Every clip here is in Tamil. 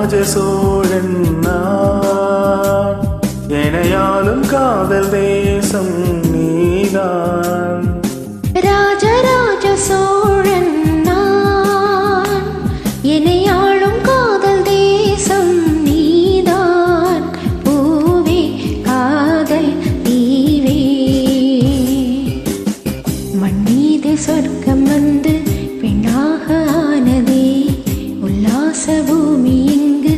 சோழன் நான், எனையாளும் காதல் தேசம் நீதான். ராஜராஜ சோழன் நான், எனையாளும் காதல் தேசம் நீதான். பூவே காதல் தீவே, மண் மீது சொர்க்கம் வந்து பெண்ணாக ஆனதே, உல்லாச பூமி இங்கு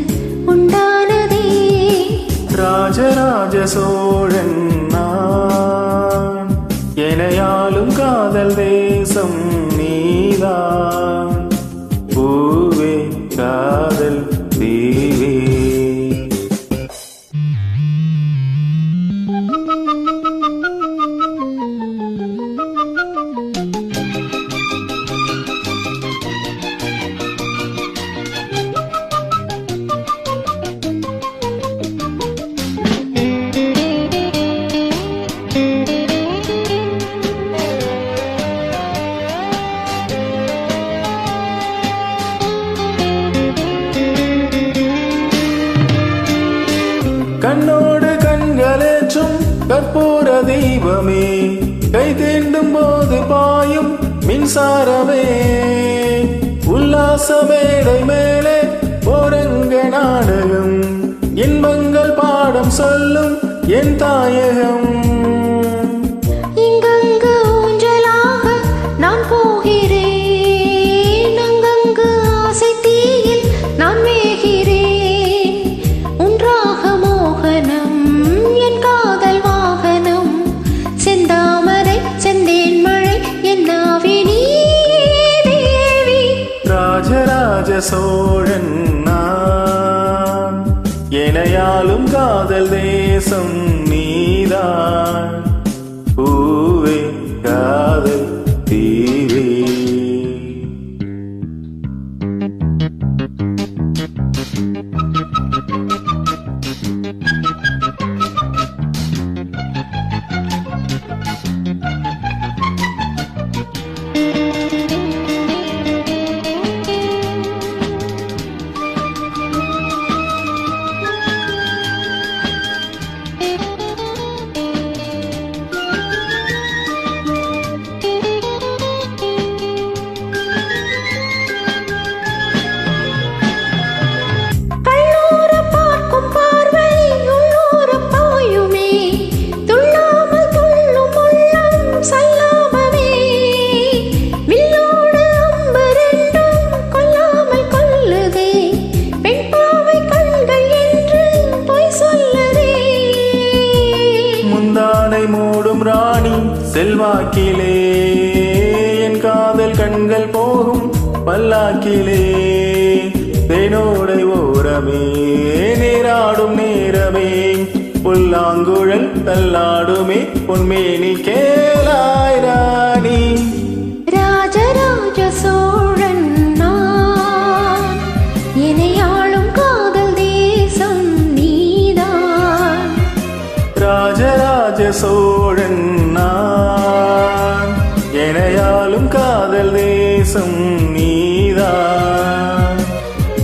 உண்டானதே. ராஜராஜ சோழன் நான், எனையாளும் காதல் தேசம் நீதான். பூவே காதல் தீவே. கண்ணோடு கண்களேற்றும் கற்பூர தீபமே, கை தீண்டும் போது பாயும் மின்சாரமே, உல்லாச மேடை மேலே ஓரங்க நாடகம், இன்பங்கள் பாடம் சொல்லும் என் தாயகம். இங்கங்கு ஊஞ்சலாக நான் போகிறேன், அங்கங்கு ஆசை தீயில் நான் மேகிறேன். ஒன்றாக மோகனம் என் காதல் வாகனம், செந்தாமரை செந்தேன் மழை என் நாவே நீயே தேவி. ராஜராஜ சோழன் நான், எனையாளும் காதல் தேசம் நீதான். பூவே காதல் தீவே. மூடும் ராணி செல்வாக்கிலே, என் காதல் கண்கள் போகும் பல்லாக்கிலே, தேனோடை ஓரமே நீராடும் நேரமே, புல்லாங்குழல் தள்ளாடுமே பொன்மேனி கேளாய் ராணி. ராஜராஜ சோழன் நான், எனையாளும் காதல் தேசம் நீதான். ராஜராஜ சோழன் நான், எனையாளும் காதல் தேசம் நீதான்.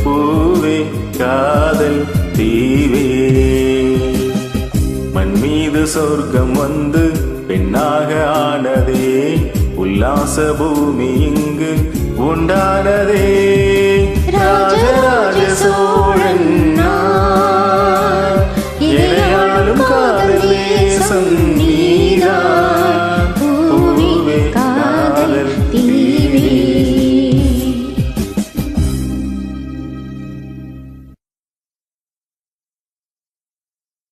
பூவே காதல் தீவே, மண் மீது சொர்க்கம் வந்து பெண்ணாக ஆனதே, உல்லாச பூமி இங்கு உண்டானதே.